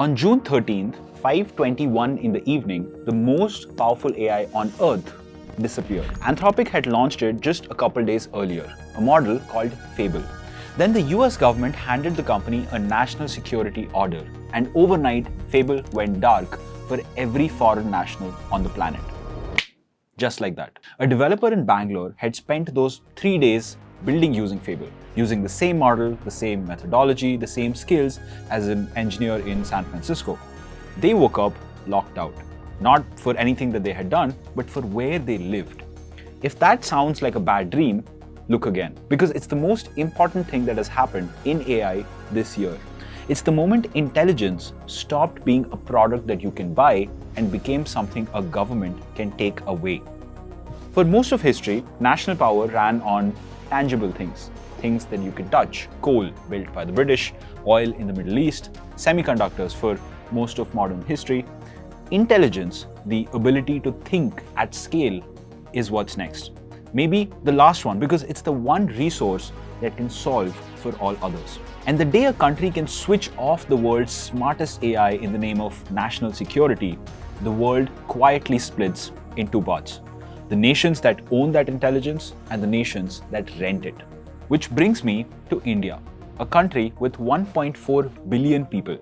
On June 13th, 5:21 in the evening, the most powerful AI on Earth disappeared. Anthropic had launched it just a couple days earlier, a model called Fable. Then the US government handed the company a national security order, and overnight, Fable went dark for every foreign national on the planet. Just like that. A developer in Bangalore had spent those 3 days building using Fable, using the same model, the same methodology, the same skills as an engineer in San Francisco. They woke up locked out, not for anything that they had done, but for where they lived. If that sounds like a bad dream, look again, because it's the most important thing that has happened in AI this year. It's the moment intelligence stopped being a product that you can buy and became something a government can take away. For most of history, national power ran on tangible things, things that you can touch. Coal, built by the British, oil in the Middle East, semiconductors for most of modern history. Intelligence, the ability to think at scale, is what's next. Maybe the last one, because it's the one resource that can solve for all others. And the day a country can switch off the world's smartest AI in the name of national security, the world quietly splits in two parts. The nations that own that intelligence and the nations that rent it. Which brings me to India, a country with 1.4 billion people,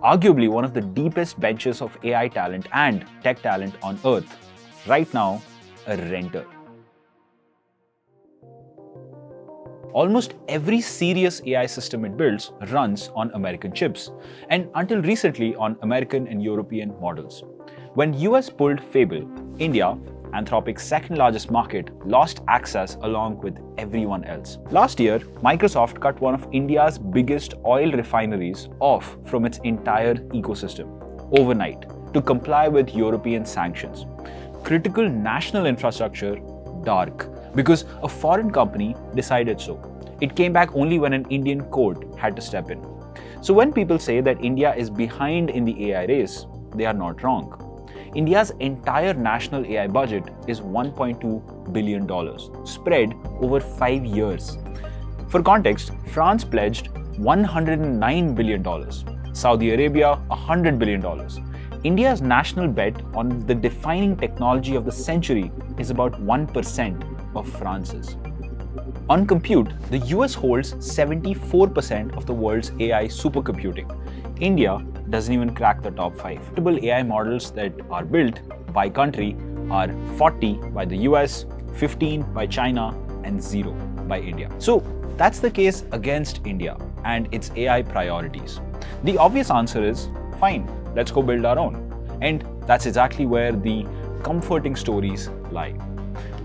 arguably one of the deepest benches of AI talent and tech talent on Earth. Right now, a renter. Almost every serious AI system it builds runs on American chips, and until recently on American and European models. When US pulled Fable, India, Anthropic's second largest market, lost access along with everyone else. Last year, Microsoft cut one of India's biggest oil refineries off from its entire ecosystem overnight to comply with European sanctions. Critical national infrastructure dark because a foreign company decided so. It came back only when an Indian court had to step in. So when people say that India is behind in the AI race, they are not wrong. India's entire national AI budget is $1.2 billion, spread over 5 years. For context, France pledged $109 billion, Saudi Arabia $100 billion. India's national bet on the defining technology of the century is about 1% of France's. On compute, the US holds 74% of the world's AI supercomputing. India doesn't even crack the top 5. Notable AI models that are built by country are 40 by the US, 15 by China, and 0 by India. So that's the case against India and its AI priorities. The obvious answer is, fine, let's go build our own. And that's exactly where the comforting stories lie.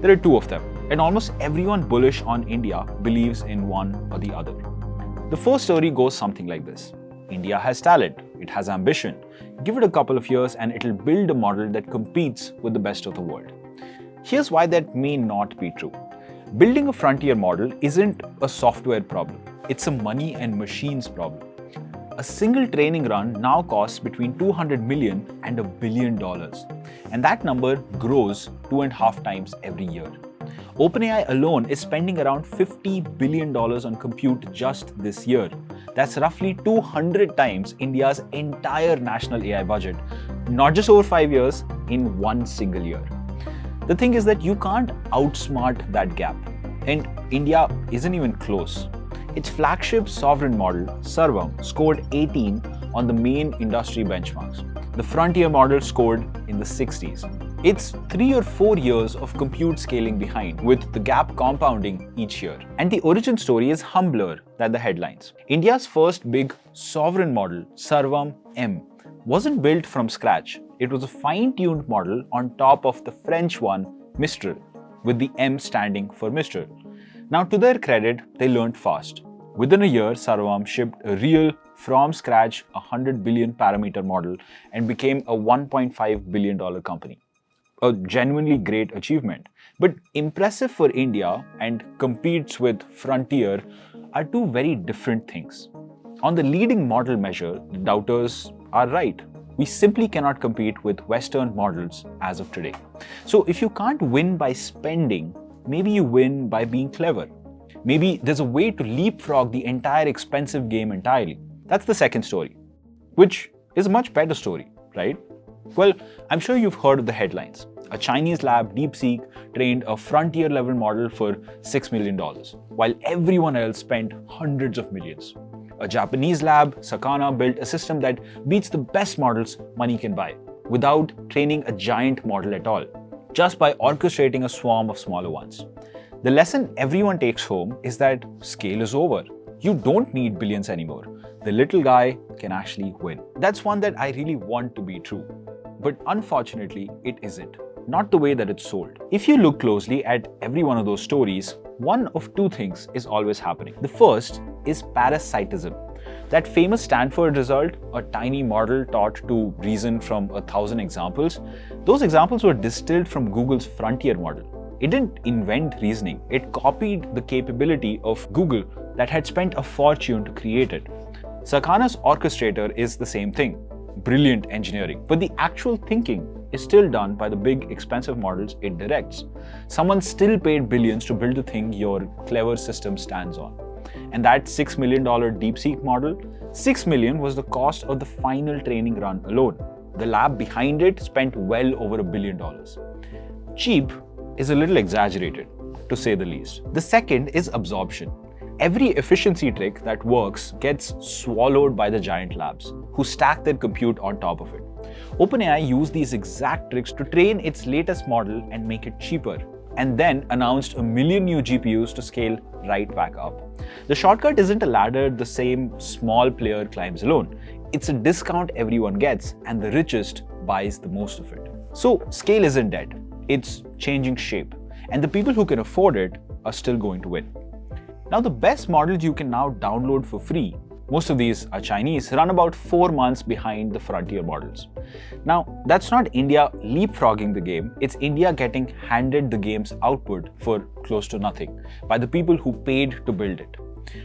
There are two of them, and almost everyone bullish on India believes in one or the other. The first story goes something like this. India has talent, it has ambition. Give it a couple of years and it'll build a model that competes with the best of the world. Here's why that may not be true. Building a frontier model isn't a software problem, it's a money and machines problem. A single training run now costs between $200 million and $1 billion, and that number grows 2.5 times every year. OpenAI alone is spending around $50 billion on compute just this year. That's roughly 200 times India's entire national AI budget, not just over 5 years, in one single year. The thing is that you can't outsmart that gap, and India isn't even close. Its flagship sovereign model, Sarvam, scored 18 on the main industry benchmarks. The frontier model scored in the 60s. It's 3 or 4 years of compute scaling behind, with the gap compounding each year. And the origin story is humbler than the headlines. India's first big sovereign model, Sarvam M, wasn't built from scratch. It was a fine-tuned model on top of the French one, Mistral, with the M standing for Mistral. Now, to their credit, they learned fast. Within a year, Sarvam shipped a real, from-scratch, 100 billion parameter model and became a $1.5 billion company. A genuinely great achievement, but impressive for India and competes with Frontier are two very different things. On the leading model measure, the doubters are right. We simply cannot compete with Western models as of today. So if you can't win by spending, maybe you win by being clever. Maybe there's a way to leapfrog the entire expensive game entirely. That's the second story, which is a much better story, right? Well, I'm sure you've heard of the headlines. A Chinese lab, DeepSeek, trained a frontier-level model for $6 million, while everyone else spent hundreds of millions. A Japanese lab, Sakana, built a system that beats the best models money can buy, without training a giant model at all, just by orchestrating a swarm of smaller ones. The lesson everyone takes home is that scale is over. You don't need billions anymore. The little guy can actually win. That's one that I really want to be true. But unfortunately, it isn't. Not the way that it's sold. If you look closely at every one of those stories, one of two things is always happening. The first is parasitism. That famous Stanford result, a tiny model taught to reason from 1,000 examples, those examples were distilled from Google's frontier model. It didn't invent reasoning, it copied the capability of Google that had spent a fortune to create it. Sakana's orchestrator is the same thing. Brilliant engineering, but the actual thinking is still done by the big expensive models it directs. Someone still paid billions to build the thing your clever system stands on. And that $6 million DeepSeek model, $6 million was the cost of the final training run alone. The lab behind it spent well over $1 billion. Cheap is a little exaggerated, to say the least. The second is absorption. Every efficiency trick that works gets swallowed by the giant labs, who stack their compute on top of it. OpenAI used these exact tricks to train its latest model and make it cheaper, and then announced 1 million new GPUs to scale right back up. The shortcut isn't a ladder the same small player climbs alone. It's a discount everyone gets, and the richest buys the most of it. So scale isn't dead. It's changing shape, and the people who can afford it are still going to win. Now, the best models you can now download for free, most of these are Chinese, run about 4 months behind the frontier models. Now, that's not India leapfrogging the game, it's India getting handed the game's output for close to nothing by the people who paid to build it.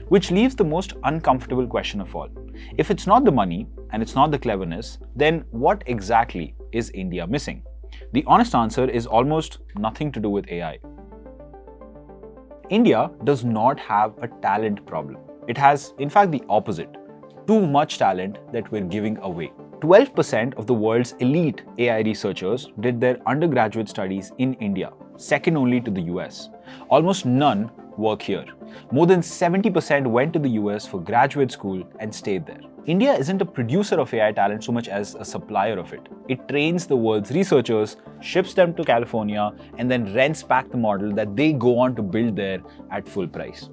Which leaves the most uncomfortable question of all. If it's not the money and it's not the cleverness, then what exactly is India missing? The honest answer is almost nothing to do with AI. India does not have a talent problem. It has, in fact, the opposite. Too much talent that we're giving away. 12% of the world's elite AI researchers did their undergraduate studies in India, second only to the US. Almost none work here. More than 70% went to the US for graduate school and stayed there. India isn't a producer of AI talent so much as a supplier of it. It trains the world's researchers, ships them to California, and then rents back the model that they go on to build there at full price.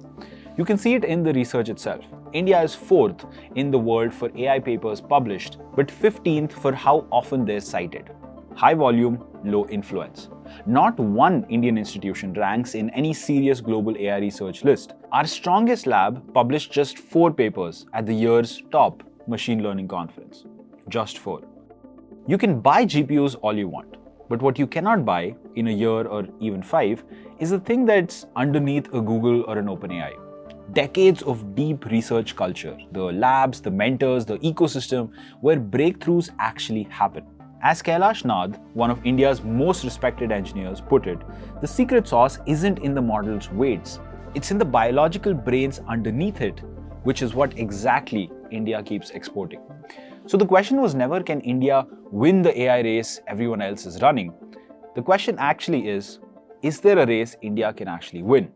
You can see it in the research itself. India is 4th in the world for AI papers published, but 15th for how often they're cited. High volume, low influence. Not one Indian institution ranks in any serious global AI research list. Our strongest lab published just 4 papers at the year's top machine learning conference. Just 4. You can buy GPUs all you want, but what you cannot buy in a year or even 5 is the thing that's underneath a Google or an OpenAI. Decades of deep research culture, the labs, the mentors, the ecosystem where breakthroughs actually happen. As Kailash Nath, one of India's most respected engineers, put it, the secret sauce isn't in the model's weights, it's in the biological brains underneath it, which is what exactly India keeps exporting. So the question was never, can India win the AI race everyone else is running? The question actually is there a race India can actually win?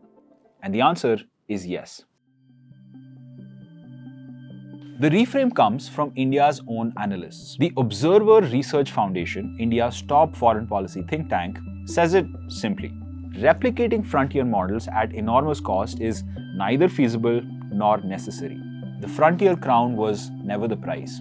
And the answer is yes. The reframe comes from India's own analysts. The Observer Research Foundation, India's top foreign policy think tank, says it simply. Replicating frontier models at enormous cost is neither feasible nor necessary. The frontier crown was never the prize.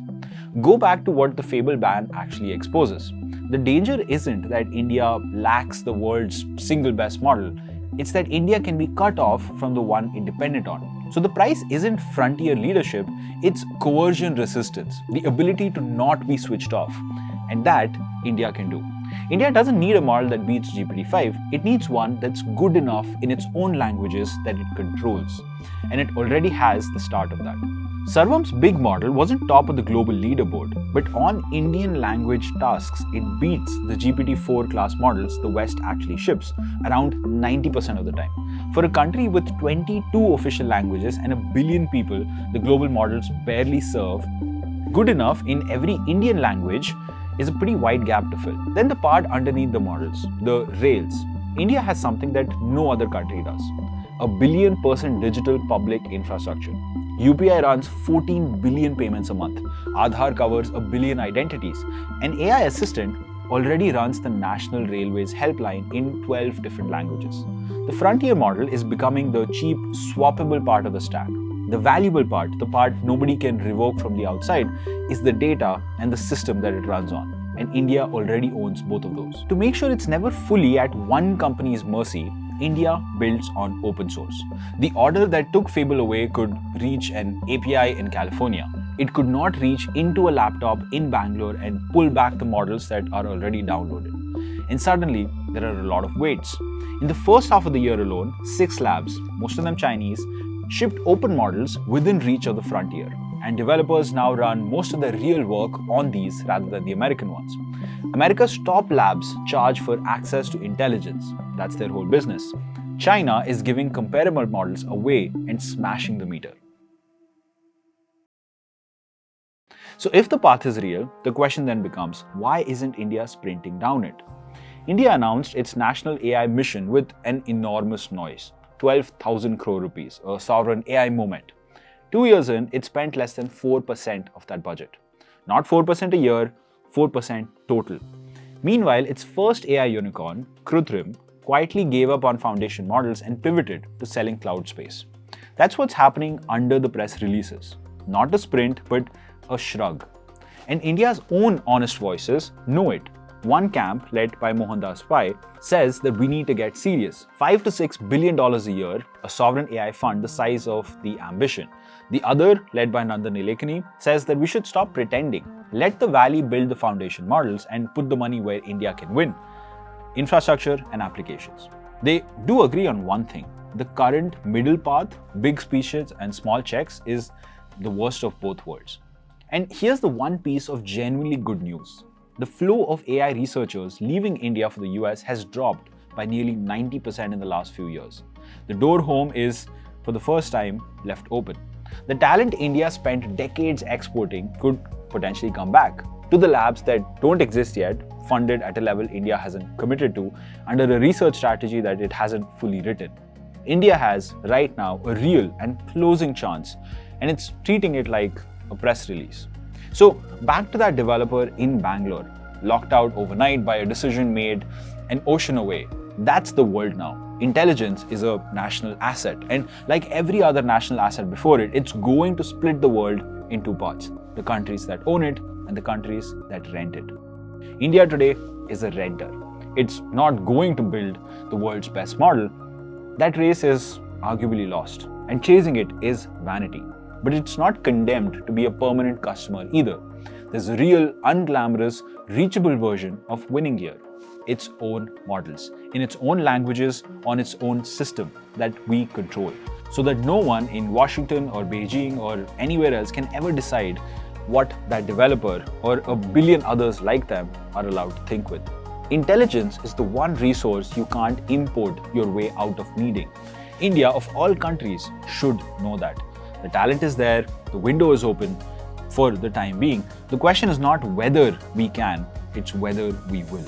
Go back to what the Fable ban actually exposes. The danger isn't that India lacks the world's single best model. It's that India can be cut off from the one it depended on. So the price isn't frontier leadership, it's coercion resistance, the ability to not be switched off. And that India can do. India doesn't need a model that beats GPT-5, it needs one that's good enough in its own languages that it controls. And it already has the start of that. Sarvam's big model wasn't top of the global leaderboard, but on Indian language tasks, it beats the GPT-4 class models the West actually ships, around 90% of the time. For a country with 22 official languages and 1 billion people, the global models barely serve good enough in every Indian language is a pretty wide gap to fill. Then the part underneath the models, the rails. India has something that no other country does. A billion% digital public infrastructure. UPI runs 14 billion payments a month. Aadhaar covers a billion identities. An AI assistant already runs the National Railways helpline in 12 different languages. The frontier model is becoming the cheap, swappable part of the stack. The valuable part, the part nobody can revoke from the outside, is the data and the system that it runs on. And India already owns both of those. To make sure it's never fully at one company's mercy, India builds on open source. The order that took Fable away could reach an API in California. It could not reach into a laptop in Bangalore and pull back the models that are already downloaded. And suddenly, there are a lot of waits. In the first half of the year alone, 6 labs, most of them Chinese, shipped open models within reach of the frontier. And developers now run most of the real work on these rather than the American ones. America's top labs charge for access to intelligence. That's their whole business. China is giving comparable models away and smashing the meter. So if the path is real, the question then becomes, why isn't India sprinting down it? India announced its national AI mission with an enormous noise, 12,000 crore rupees, a sovereign AI moment. 2 years in, it spent less than 4% of that budget. Not 4% a year, 4% total. Meanwhile, its first AI unicorn, Krutrim, quietly gave up on foundation models and pivoted to selling cloud space. That's what's happening under the press releases. Not a sprint, but a shrug. And India's own honest voices know it. One camp, led by Mohandas Pai, says that we need to get serious. $5 to $6 billion a year, a sovereign AI fund the size of the ambition. The other, led by Nandan Nilekani, says that we should stop pretending. Let the Valley build the foundation models and put the money where India can win. Infrastructure and applications. They do agree on one thing. The current middle path, big speeches and small checks, is the worst of both worlds. And here's the one piece of genuinely good news. The flow of AI researchers leaving India for the US has dropped by nearly 90% in the last few years. The door home is, for the first time, left open. The talent India spent decades exporting could potentially come back to the labs that don't exist yet, funded at a level India hasn't committed to, under a research strategy that it hasn't fully written. India has, right now, a real and closing chance, and it's treating it like a press release. So, back to that developer in Bangalore, locked out overnight by a decision made an ocean away. That's the world now. Intelligence is a national asset, and like every other national asset before it, it's going to split the world in 2 parts. The countries that own it and the countries that rent it. India today is a renter. It's not going to build the world's best model. That race is arguably lost, and chasing it is vanity. But it's not condemned to be a permanent customer either. There's a real, unglamorous, reachable version of winning here. Its own models, in its own languages, on its own system that we control. So that no one in Washington or Beijing or anywhere else can ever decide what that developer or a billion others like them are allowed to think with. Intelligence is the one resource you can't import your way out of needing. India, of all countries, should know that. The talent is there, the window is open for the time being. The question is not whether we can, it's whether we will.